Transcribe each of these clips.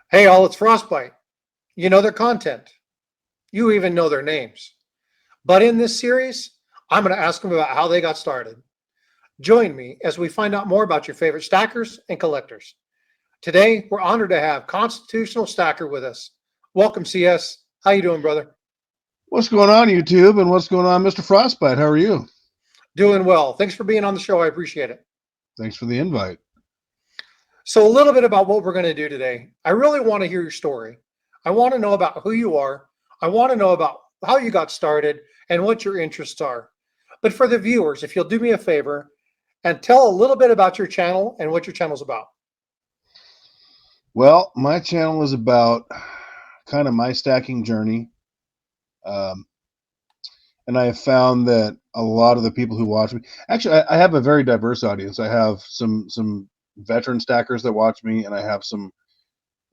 Hey, all, it's Frostbite. You know their content. You even know their names. But in this series, I'm going to ask them about how they got started. Join me as we find out more about your favorite stackers and collectors. Today, we're honored to have Constitutional Stacker with us. Welcome, CS. How you doing, brother? What's going on, YouTube, and what's going on, Mr. Frostbite? How are you? Doing well. Thanks for being on the show. I appreciate it. Thanks for the invite. So, a little bit about what we're going to do today. I really want to hear your story. I want to know about who you are. I want to know about how you got started and what your interests are. But for the viewers, if you'll do me a favor and tell a little bit about your channel and what your channel's about. Well, my channel is about kind of my stacking journey. Um, and I have found that a lot of the people who watch me, actually, I have a very diverse audience. I have some veteran stackers that watch me, and I have some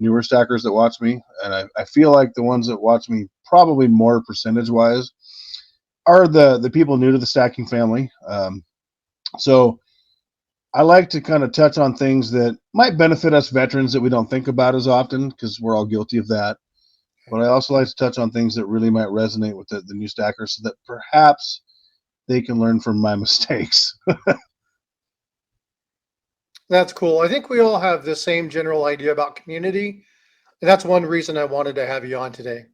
newer stackers that watch me. And I feel like the ones that watch me probably more percentage wise are the people new to the stacking family. So I like to kind of touch on things that might benefit us veterans that we don't think about as often because we're all guilty of that. But I also like to touch on things that really might resonate with the new stackers so that perhaps they can learn from my mistakes. That's cool. I think we all have the same general idea about community. And that's one reason I wanted to have you on today.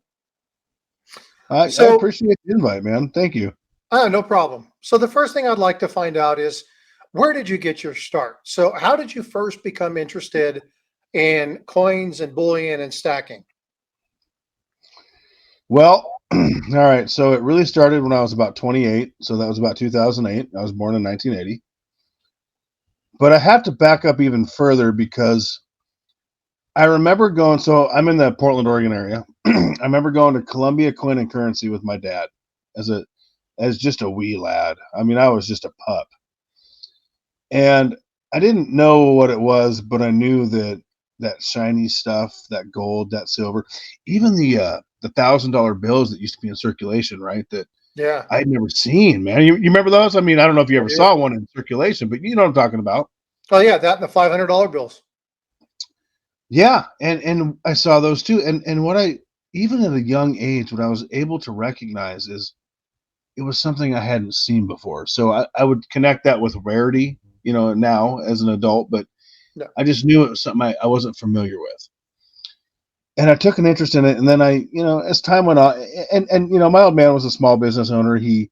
I So, appreciate the invite, man. Thank you. no problem. So, the first thing I'd like to find out is where did you get your start? So, how did you first become interested in coins and bullion and stacking? Well, all right. So it really started when I was about 28. So that was about 2008. I was born in 1980. But I have to back up even further because I remember going. So I'm in the Portland, Oregon area. I remember going to Columbia Coin and Currency with my dad as just a wee lad. I mean, I was just a pup, and I didn't know what it was, but I knew that shiny stuff, that gold, that silver, even the $1,000 bills that used to be in circulation, right? That Yeah, I'd never seen, man. You remember those? I mean, I don't know if you I ever do. saw one in circulation, but you know what I'm talking about. Oh, yeah, that and the $500 bills. Yeah, and I saw those too. And what I even at a young age, what I was able to recognize is it was something I hadn't seen before. So I would connect that with rarity, now as an adult, but No. I just knew it was something I wasn't familiar with. And I took an interest in it. And then as time went on, and my old man was a small business owner. He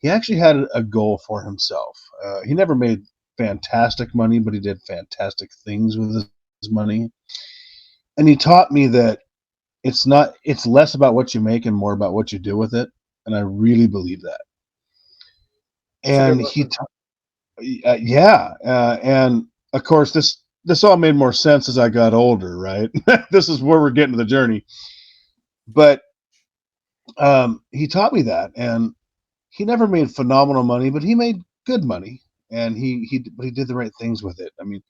actually had a goal for himself. He never made fantastic money, but he did fantastic things with his money. And he taught me that it's less about what you make and more about what you do with it. And I really believe that. It's a good And lesson. yeah, and of course this all made more sense as I got older, right? This is where we're getting to the journey. But he taught me that, and he never made phenomenal money, but he made good money, and he did the right things with it. I mean,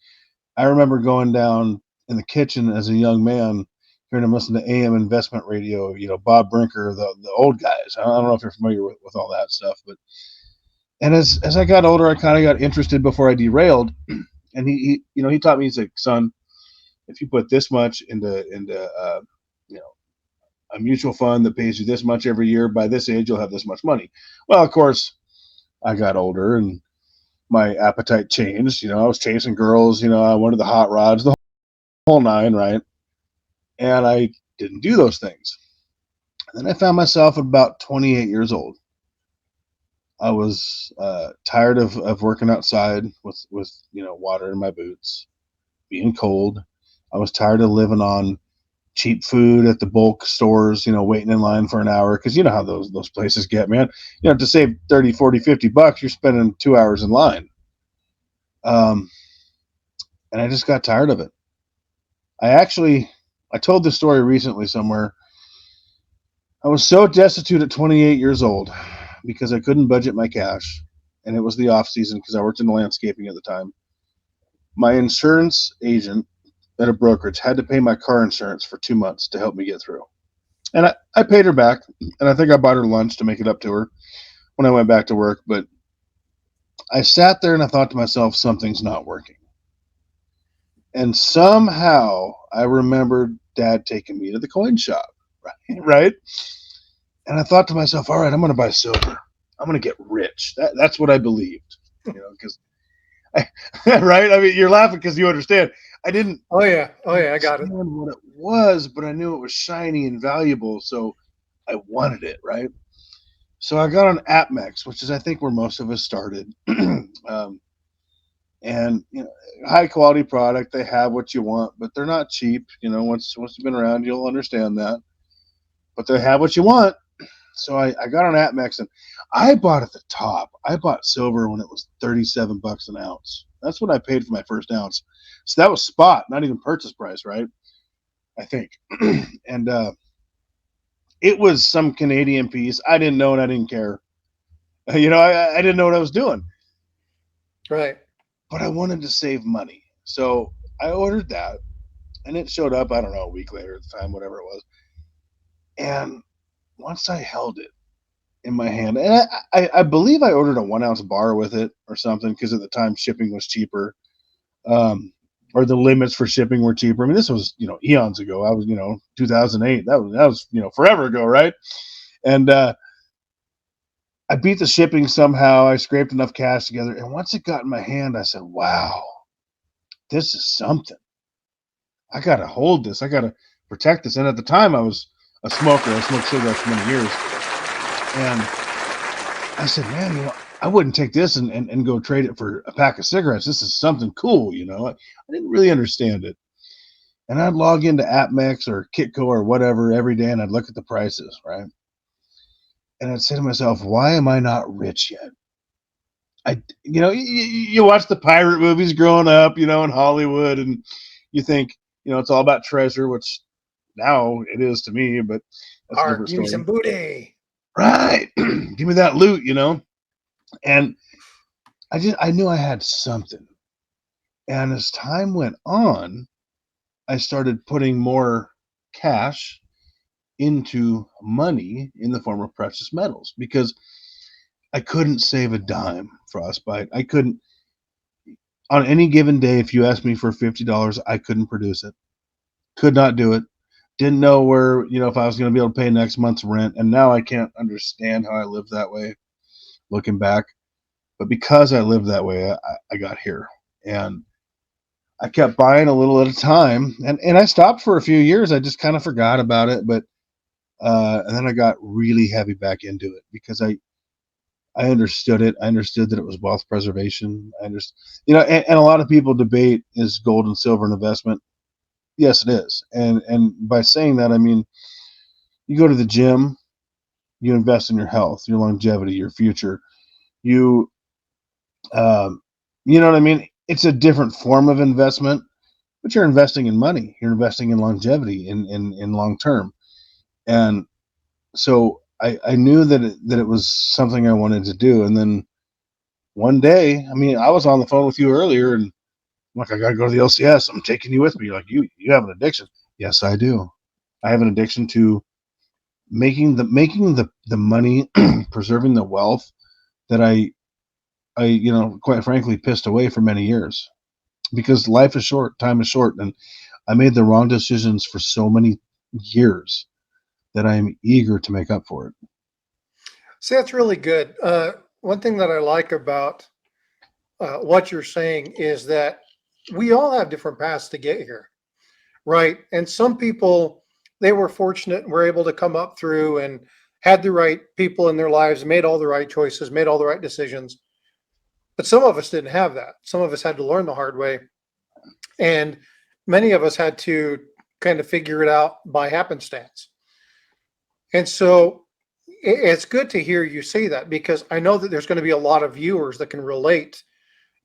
I remember going down in the kitchen as a young man, hearing him listen to AM investment radio. Bob Brinker, the old guys. I don't know if you're familiar with all that stuff, but and as I got older, I kind of got interested before I derailed. And he taught me. He's like, son, if you put this much into you know a mutual fund that pays you this much every year, by this age you'll have this much money. Well, of course, I got older and my appetite changed. I was chasing girls. I wanted the hot rods, the whole nine, right? And I didn't do those things. And then I found myself at about 28 years old. I was tired of working outside with water in my boots, being cold. I was tired of living on cheap food at the bulk stores, waiting in line for an hour. Cause you know how those places get, man. To save 30, 40, $50, you're spending 2 hours in line. Um, and I just got tired of it. I told this story recently somewhere. I was so destitute at 28 years old because I couldn't budget my cash. And it was the off season because I worked in landscaping at the time. My insurance agent at a brokerage had to pay my car insurance for 2 months to help me get through. And I paid her back, and I think I bought her lunch to make it up to her when I went back to work. But I sat there and I thought to myself, something's not working. And somehow I remembered Dad taking me to the coin shop, right? And I thought to myself, all right, I'm going to buy silver. I'm going to get rich. That's what I believed, because right? I mean, you're laughing because you understand. I didn't Oh yeah. Oh yeah. I got it. understand what it was, but I knew it was shiny and valuable, so I wanted it, right? So I got on AppMex, which is I think where most of us started. And high quality product. They have what you want, but they're not cheap. Once you've been around, you'll understand that. But they have what you want. So I got on AppMex and I bought at the top. I bought silver when it was $37 an ounce. That's what I paid for my first ounce. So that was spot, not even purchase price, right? I think. And it was some Canadian piece. I didn't know and I didn't care. I didn't know what I was doing. Right. But I wanted to save money. So I ordered that and it showed up, I don't know, a week later at the time, whatever it was. And once I held it in my hand, and I believe I ordered a 1 ounce bar with it or something, because at the time shipping was cheaper, or the limits for shipping were cheaper. I mean, this was, eons ago. I was, 2008. That was, forever ago, right? And I beat the shipping somehow. I scraped enough cash together. And once it got in my hand, I said, wow, this is something. I got to hold this. I got to protect this. And at the time, I was a smoker. I smoked cigarettes for many years. And I said, man, I wouldn't take this and go trade it for a pack of cigarettes. This is something cool, I didn't really understand it. And I'd log into AppMex or Kitco or whatever every day, and I'd look at the prices, right? And I'd say to myself, why am I not rich yet? You watch the pirate movies growing up, in Hollywood, and you think, it's all about treasure, which now it is to me, but that's a different Give me story. some booty. Right. Give me that loot, And I knew I had something. And as time went on, I started putting more cash into money in the form of precious metals, because I couldn't save a dime, Frostbite. I couldn't, on any given day, if you asked me for $50, I couldn't produce it. Could not do it. Didn't know where, if I was going to be able to pay next month's rent. And now I can't understand how I lived that way, looking back. But because I lived that way, I got here. And I kept buying a little at a time. And I stopped for a few years. I just kind of forgot about it. But and then I got really heavy back into it, because I understood it. I understood that it was wealth preservation. I understood, and a lot of people debate, is gold and silver an investment? Yes, it is. And by saying that, I mean, you go to the gym, you invest in your health, your longevity, your future. You know what I mean? It's a different form of investment, but you're investing in money. You're investing in longevity, in long term. And so I knew that it was something I wanted to do. And then one day, I mean, I was on the phone with you earlier, and I'm like, I gotta go to the LCS. I'm taking you with me. You're like, you have an addiction. Yes, I do. I have an addiction to making the money, preserving the wealth that I quite frankly pissed away for many years, because life is short, time is short, and I made the wrong decisions for so many years that I'm eager to make up for it. See, that's really good. One thing that I like about what you're saying is that we all have different paths to get here, right? And some people, they were fortunate and were able to come up through and had the right people in their lives, made all the right choices, made all the right decisions. But some of us didn't have that. Some of us had to learn the hard way. And many of us had to kind of figure it out by happenstance. And so it's good to hear you say that, because I know that there's going to be a lot of viewers that can relate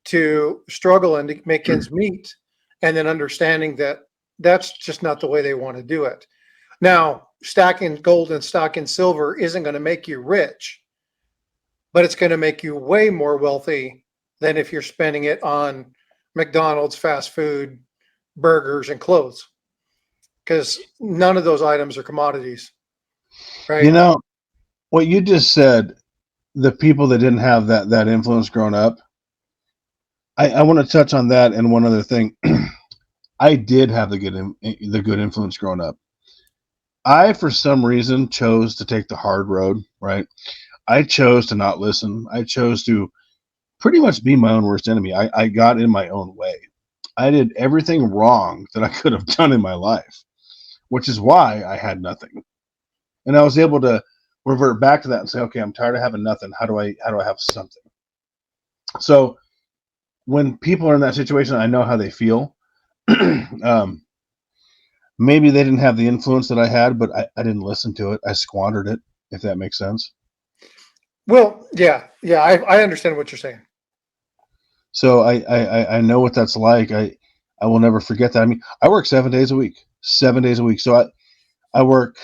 to struggling to make ends meet, and then understanding that that's just not the way they want to do it. Now, stacking gold and stacking silver isn't going to make you rich, but it's going to make you way more wealthy than if you're spending it on McDonald's, fast food, burgers, and clothes, because none of those items are commodities, right? What you just said, the people that didn't have that influence growing up, I want to touch on that and one other thing. I did have the good influence growing up. I, for some reason, chose to take the hard road, right? I chose to not listen. I chose to pretty much be my own worst enemy. I got in my own way. I did everything wrong that I could have done in my life, which is why I had nothing. And I was able to revert back to that and say, okay, I'm tired of having nothing. How do I have something? So when people are in that situation, I know how they feel. um, maybe they didn't have the influence that I had, but I didn't listen to it. I squandered it, if that makes sense. Well, yeah, yeah, I understand what you're saying. So I know what that's like. I will never forget that. I mean, I work 7 days a week, 7 days a week. So I work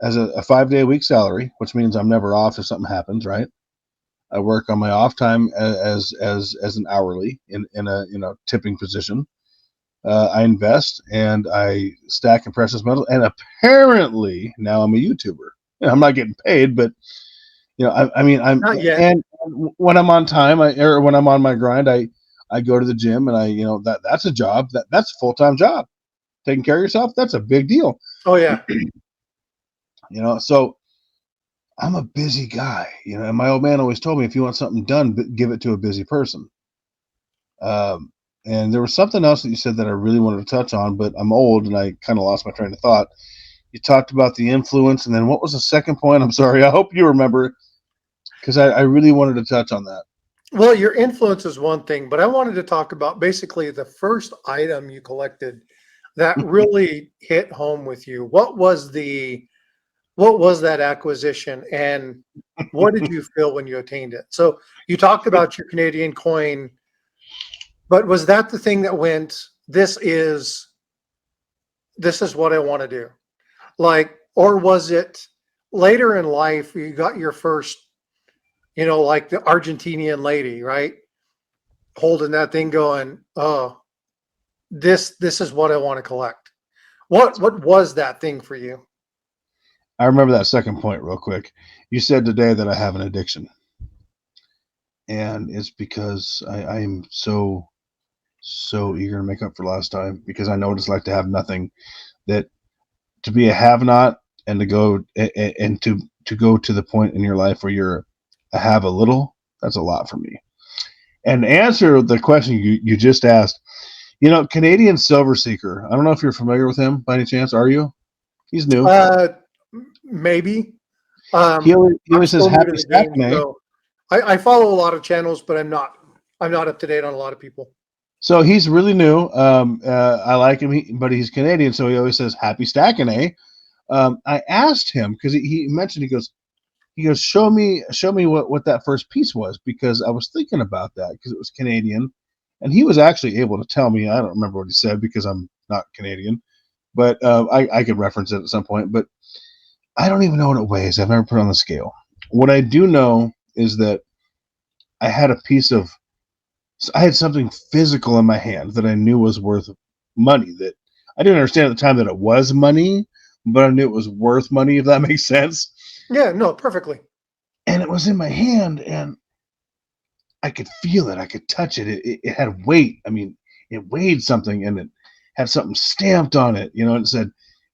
as a 5 day a week salary, which means I'm never off if something happens, right? I work on my off time as an hourly in a tipping position. I invest and I stack in precious metal, and apparently now I'm a YouTuber. I'm not getting paid, but I mean, Not yet. and when I'm on time, or when I'm on my grind, I go to the gym, and that's a job, that's a full time job. Taking care of yourself, that's a big deal. Oh yeah. So I'm a busy guy, and my old man always told me, if you want something done, give it to a busy person. Um, and there was something else that you said that I really wanted to touch on, but I'm old and I kind of lost my train of thought. You talked about the influence, and then what was the second point? I'm sorry. I hope you remember, because I really wanted to touch on that. Well, your influence is one thing, but I wanted to talk about basically the first item you collected that really hit home with you. What was that acquisition, and what did you feel when you attained it? So you talked about your Canadian coin, but was that the thing that went, this is what I want to do? Like, or was it later in life you got your first, like the Argentinian lady, right? Holding that thing going, oh, this is what I want to collect. What was that thing for you? I remember that second point real quick. You said today that I have an addiction, and it's because I am so eager to make up for last time, because I know what it's like to have nothing. That to be a have not, and to go and to go to the point in your life where you're a have a little, that's a lot for me. And to answer the question you just asked, Canadian Silver Seeker. I don't know if you're familiar with him by any chance. Are you? He's new. Uh, Maybe. He I'm always says still new to happy the game, stacking, eh? so I follow a lot of channels, but I'm not up to date on a lot of people. So he's really new. I like him, but he's Canadian, so he always says happy stacking, eh? I asked him, because he mentioned, he goes, show me what that first piece was, because I was thinking about that, because it was Canadian, and he was actually able to tell me. I don't remember what he said, because I'm not Canadian, but I could reference it at some point. But I don't even know what it weighs. I've never put it on the scale. What I do know is that I had a piece of I had something physical in my hand that I knew was worth money. That I didn't understand at the time that it was money, but I knew it was worth money, if that makes sense. Yeah, no, perfectly. And it was in my hand, and I could feel it. I could touch it. It had weight. I mean, it weighed something, and it had something stamped on it. And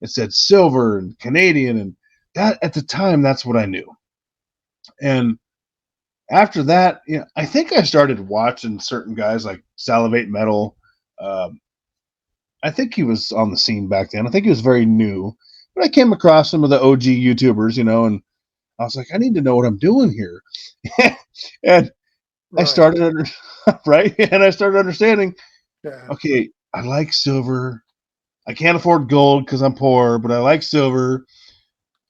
it said silver and Canadian, and that at the time, that's what I knew. And after that, I think I started watching certain guys like Salivate Metal. Um, I think he was on the scene back then. I think he was very new, but I came across some of the OG YouTubers, and I was like, I need to know what I'm doing here. And I Right. started right, and I started understanding. Yeah. Okay, I like silver. I can't afford gold because I'm poor, but I like silver.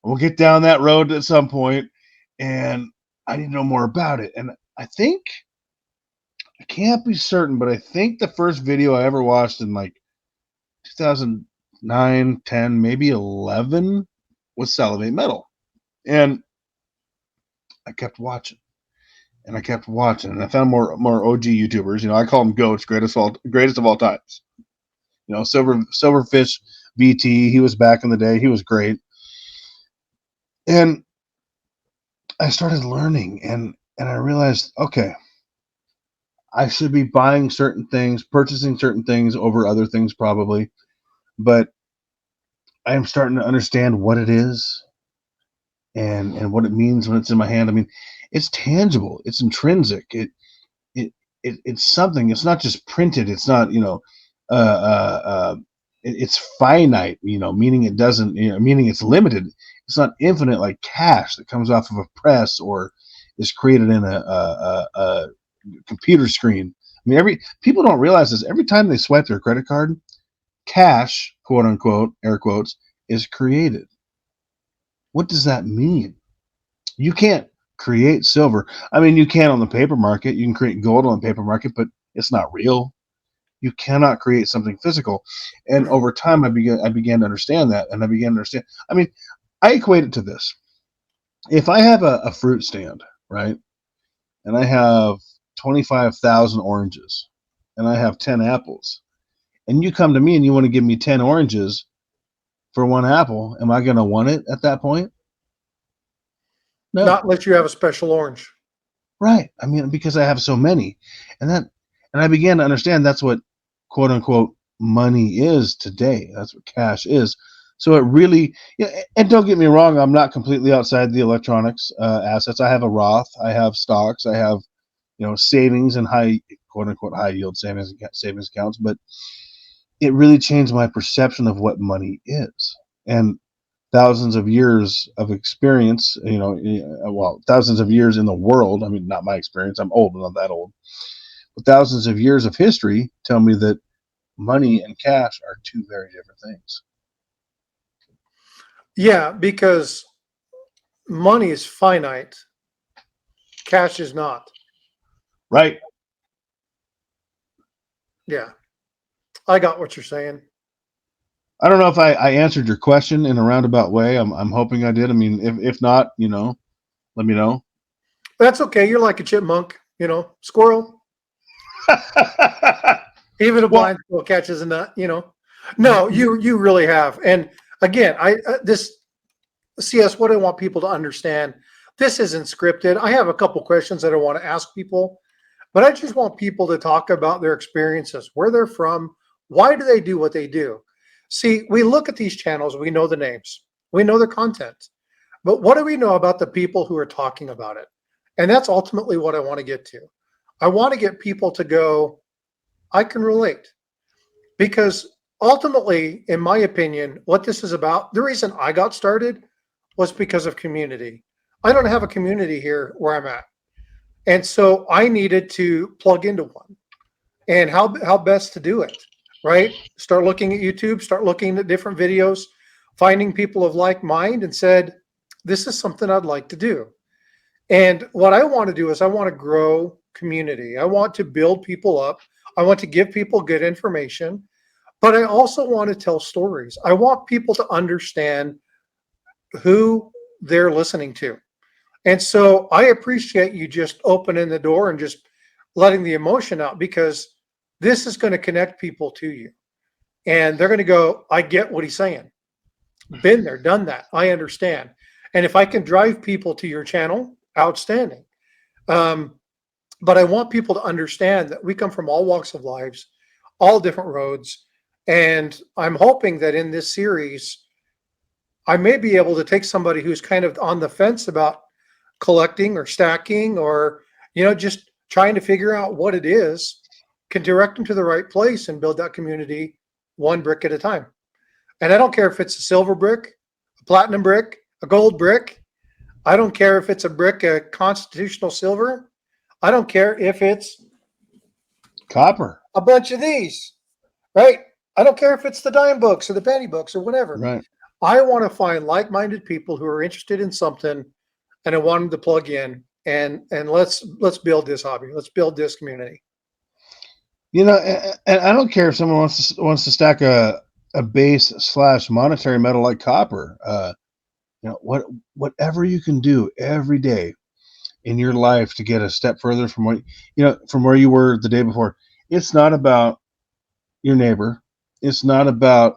We'll get down that road at some point, and I need to know more about it. And I think I can't be certain, but I think the first video I ever watched in like 2009, 10, maybe 11 was Salivate Metal. And I kept watching, and I kept watching, and I found more OG YouTubers. I call them goats, greatest of all times. Silverfish VT, he was back in the day. He was great. And I started learning, and I realized, okay, I should be buying certain things, purchasing certain things over other things probably, but I am starting to understand what it is and what it means when it's in my hand. I mean, it's tangible, it's intrinsic. It, it's something. It's not just printed. It's not, uh, uh, uh, it's finite, meaning it doesn't, meaning it's limited. It's not infinite like cash that comes off of a press or is created in a computer screen. I mean, people don't realize this. Every time they swipe their credit card, cash, quote unquote, air quotes, is created. What does that mean? You can't create silver. I mean, you can on the paper market. You can create gold on the paper market, but it's not real. You cannot create something physical. And over time, I began to understand that, and I began to understand. I mean, I equate it to this: if I have a fruit stand, right, and I have 25,000 oranges, and I have 10 apples, and you come to me and you want to give me 10 oranges for one apple, am I going to want it at that point? No. Not unless you have a special orange. Right. I mean, because I have so many. And I began to understand that's what quote unquote money is today. That's what cash is. So it really, and don't get me wrong, I'm not completely outside the electronics assets. I have a Roth, I have stocks, I have, savings and high, quote unquote, high yield savings accounts. But it really changed my perception of what money is. And thousands of years of experience, thousands of years in the world. I mean, not my experience. I'm old, I'm not that old. But thousands of years of history tell me that money and cash are two very different things. Yeah, because money is finite. Cash is not. Right. Yeah. I got what you're saying. I don't know if I answered your question in a roundabout way. I'm hoping I did. I mean, if not, let me know. That's okay. You're like a chipmunk, squirrel. Even a blind squirrel catches a nut, No, you really have. And again, this CS, what I want people to understand, this isn't scripted. I have a couple questions that I want to ask people, but I just want people to talk about their experiences, where they're from, why do they do what they do. See, we look at these channels, we know the names, we know their content, but what do we know about the people who are talking about it? And that's ultimately what I want to get to. I want to get people to go, I can relate. Because ultimately, in my opinion, what this is about, the reason I got started was because of community. I don't have a community here where I'm at. And so I needed to plug into one. And how best to do it, right? Start looking at YouTube, start looking at different videos, finding people of like mind and said, this is something I'd like to do. And what I want to do is I want to grow community. I want to build people up. I want to give people good information, but I also want to tell stories. I want people to understand who they're listening to. And so I appreciate you just opening the door and just letting the emotion out, because this is going to connect people to you. And they're going to go, I get what he's saying. Been there, done that. I understand. And if I can drive people to your channel, outstanding. But I want people to understand that we come from all walks of lives, all different roads. And I'm hoping that in this series, I may be able to take somebody who's kind of on the fence about collecting or stacking or, just trying to figure out what it is, can direct them to the right place and build that community one brick at a time. And I don't care if it's a silver brick, a platinum brick, a gold brick. I don't care if it's a brick of constitutional silver. I don't care if it's copper, a bunch of these, right? I don't care if it's the dime books or the penny books or whatever. Right. I want to find like-minded people who are interested in something, and I want them to plug in and let's build this hobby. Let's build this community. And I don't care if someone wants to stack a base / monetary metal like copper. Whatever you can do every day in your life to get a step further from where you were the day before. It's not about your neighbor. It's not about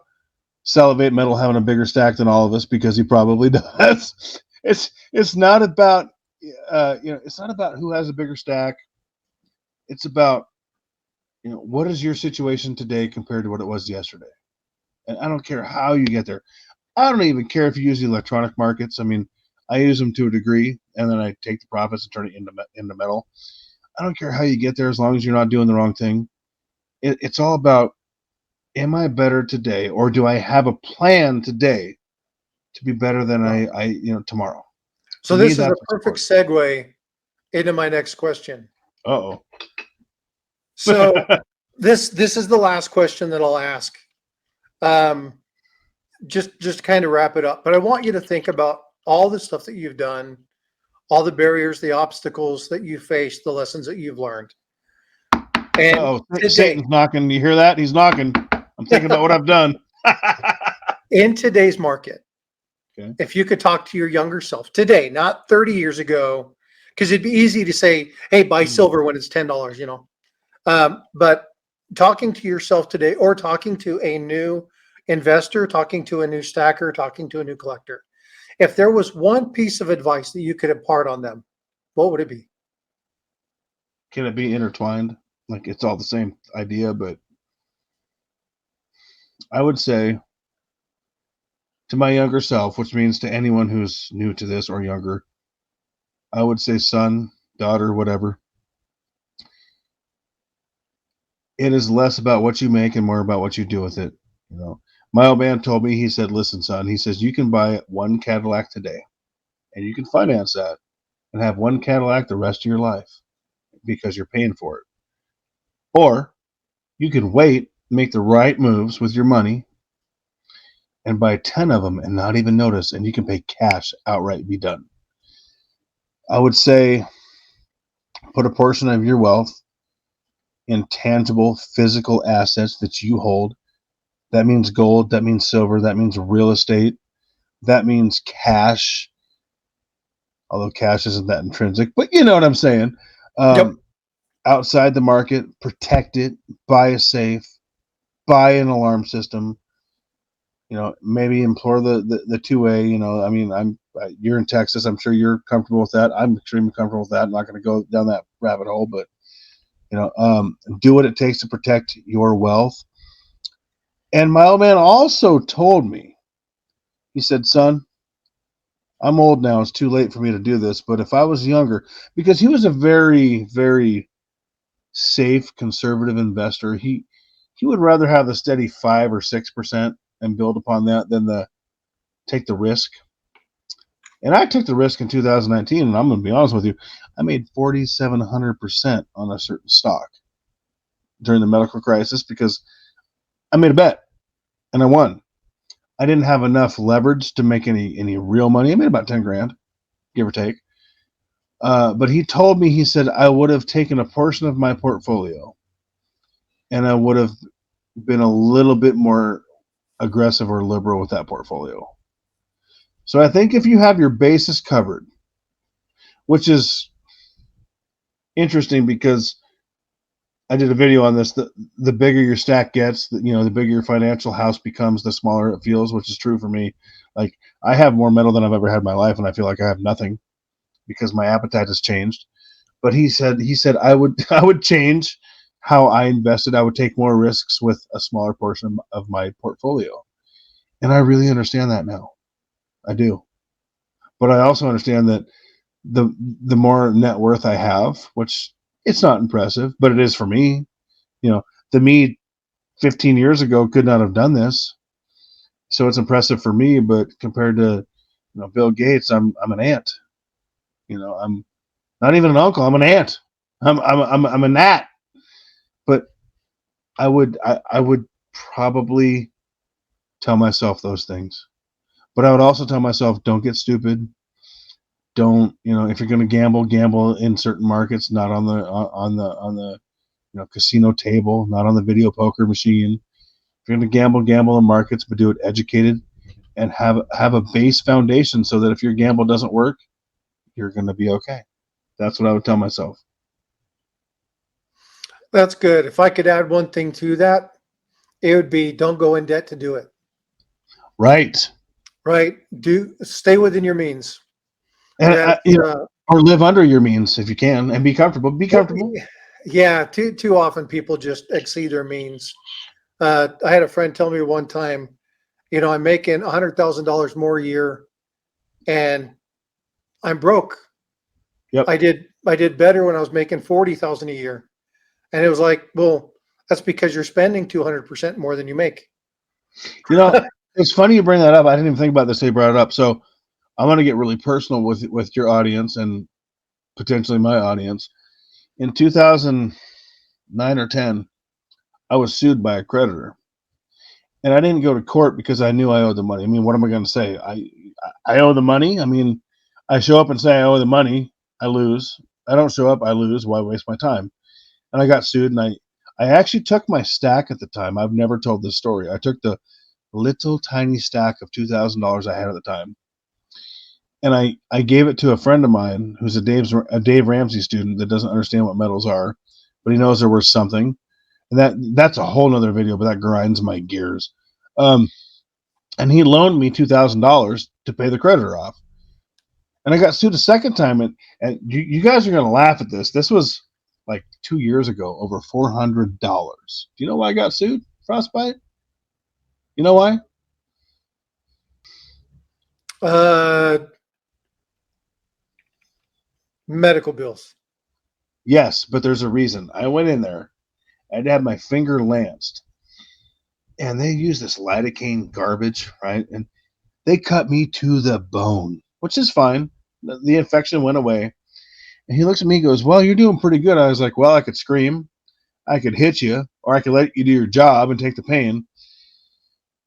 Salivate Metal having a bigger stack than all of us, because he probably does. It's not about it's not about who has a bigger stack. it's about, what is your situation today compared to what it was yesterday? And I don't care how you get there. I don't even care if you use the electronic markets. I mean, I use them to a degree, and then I take the profits and turn it into metal. I don't care how you get there as long as you're not doing the wrong thing. It's all about, am I better today, or do I have a plan today to be better than I tomorrow? So To me, this is a that's perfect important. segue into my next question. Uh-oh. So this is the last question that I'll ask. Um, just kind of wrap it up. But I want you to think about all the stuff that you've done, all the barriers, the obstacles that you faced, the lessons that you've learned. And Oh, today, Satan's knocking. You hear that? He's knocking. I'm thinking about what I've done. in today's market, Okay. if you could talk to your younger self today, not 30 years ago, because it'd be easy to say, hey, buy silver when it's $10, but talking to yourself today, or talking to a new investor, talking to a new stacker, talking to a new collector, if there was one piece of advice that you could impart on them, what would it be? Can it be intertwined? Like it's all the same idea, but I would say to my younger self, which means to anyone who's new to this or younger, I would say, son, daughter, whatever, it is less about what you make and more about what you do with it. My old man told me, he said, listen, son, he says, you can buy one Cadillac today and you can finance that and have one Cadillac the rest of your life because you're paying for it. Or you can wait, make the right moves with your money, and buy 10 of them and not even notice, and you can pay cash outright and be done. I would say put a portion of your wealth in tangible physical assets that you hold. That means gold, that means silver, that means real estate, that means cash, although cash isn't that intrinsic, but you know what I'm saying. Yep. Outside the market, protect it, buy a safe, buy an alarm system, maybe implore the 2A. I mean, you're in Texas. I'm sure you're comfortable with that. I'm extremely comfortable with that. I'm not going to go down that rabbit hole, but do what it takes to protect your wealth. And my old man also told me, he said, son, I'm old now. It's too late for me to do this. But if I was younger, because he was a very, very safe, conservative investor, he would rather have the steady 5 or 6% and build upon that than take the risk. And I took the risk in 2019, and I'm going to be honest with you, I made 4,700% on a certain stock during the medical crisis because I made a bet and I won. I didn't have enough leverage to make any real money. I made about 10 grand, give or take. But he told me, he said, I would have taken a portion of my portfolio and I would have been a little bit more aggressive or liberal with that portfolio. So I think if you have your bases covered, which is interesting because I did a video on this, the bigger your stack gets, the bigger your financial house becomes, the smaller it feels, which is true for me. Like I have more metal than I've ever had in my life, and I feel like I have nothing because my appetite has changed. But he said I would change how I invested. I would take more risks with a smaller portion of my portfolio. And I really understand that now. I do. But I also understand that the more net worth I have, which it's not impressive, but it is for me. The me 15 years ago could not have done this. So it's impressive for me, but compared to Bill Gates, I'm an ant. I'm not even an uncle, I'm an ant. I'm a gnat. But I would probably tell myself those things. But I would also tell myself, don't get stupid. Don't, if you're going to gamble in certain markets, not on the casino table, not on the video poker machine. If you're going to gamble in markets, but do it educated and have a base foundation so that if your gamble doesn't work, you're going to be okay. That's what I would tell myself. That's good. If I could add one thing to that, it would be don't go in debt to do it. Right. Right. Stay within your means. And That or live under your means if you can and be comfortable. Be comfortable. Yeah, too often people just exceed their means. I had a friend tell me one time, I'm making $100,000 more a year, and I'm broke. Yep. I did better when I was making 40,000 a year, and it was like, well, that's because you're spending 200% more than you make. You know, it's funny you bring that up. I didn't even think about this. They brought it up. So I'm going to get really personal with your audience and potentially my audience. In 2009 or 10, I was sued by a creditor, and I didn't go to court because I knew I owed the money. I mean, what am I going to say? I owe the money. I mean, I show up and say I owe the money, I lose. I don't show up, I lose. Why waste my time? And I got sued, and I actually took my stack at the time. I've never told this story. I took the little tiny stack of $2,000 I had at the time, and I gave it to a friend of mine who's a Dave Ramsey student that doesn't understand what metals are, but he knows they're worth something. And that's a whole nother video, but that grinds my gears. And he loaned me $2,000 to pay the creditor off, and I got sued a second time. And you guys are gonna laugh at this. This was like 2 years ago, over $400. Do you know why I got sued? Frostbite. You know why? Medical bills. Yes, but there's a reason. I went in there. I'd had my finger lanced, and they used this lidocaine garbage, right? And they cut me to the bone, which is fine. The infection went away. And he looks at me and goes, "Well, you're doing pretty good." I was like, "Well, I could scream, I could hit you, or I could let you do your job and take the pain."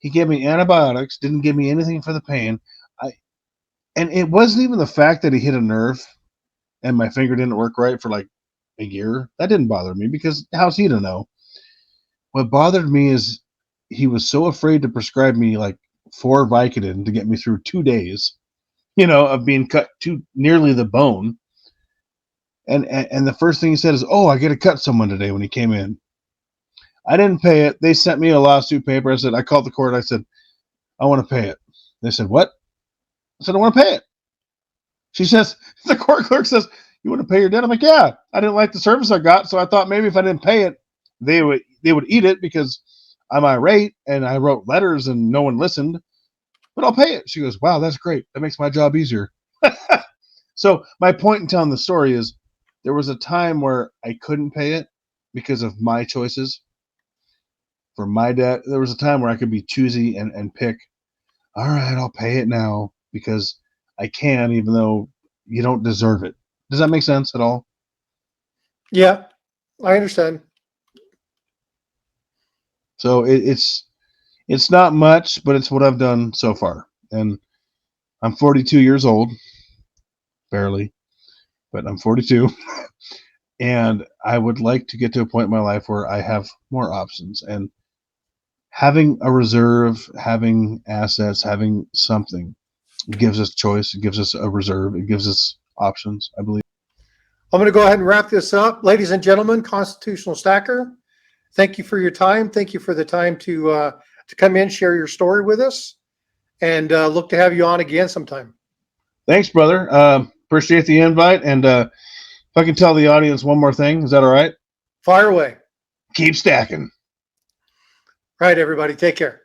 He gave me antibiotics, didn't give me anything for the pain. And it wasn't even the fact that he hit a nerve and my finger didn't work right for like a year. That didn't bother me because how's he to know? What bothered me is he was so afraid to prescribe me like 4 Vicodin to get me through 2 days, of being cut to nearly the bone. And the first thing he said is, "Oh, I got to cut someone today," when he came in. I didn't pay it. They sent me a lawsuit paper. I called the court. I said, "I want to pay it." They said, "What?" I said, "I want to pay it." She says, the court clerk says, "You want to pay your debt?" I'm like, "Yeah, I didn't like the service I got, so I thought maybe if I didn't pay it, they would eat it because I'm irate and I wrote letters and no one listened, but I'll pay it." She goes, "Wow, that's great. That makes my job easier." So my point in telling the story is there was a time where I couldn't pay it because of my choices for my debt. There was a time where I could be choosy and pick, all right, I'll pay it now because I can, even though you don't deserve it. Does that make sense at all? Yeah, I understand. So it's not much, but it's what I've done so far. And I'm 42 years old, barely, but I'm 42. And I would like to get to a point in my life where I have more options. And having a reserve, having assets, having something gives us choice. It gives us a reserve. It gives us options, I believe. I'm going to go ahead and wrap this up. Ladies and gentlemen, Constitutional Stacker, thank you for your time. Thank you for the time to come in, share your story with us, and look to have you on again sometime. Thanks, brother. Appreciate the invite. And if I can tell the audience one more thing, is that all right? Fire away. Keep stacking. Right, everybody. Take care.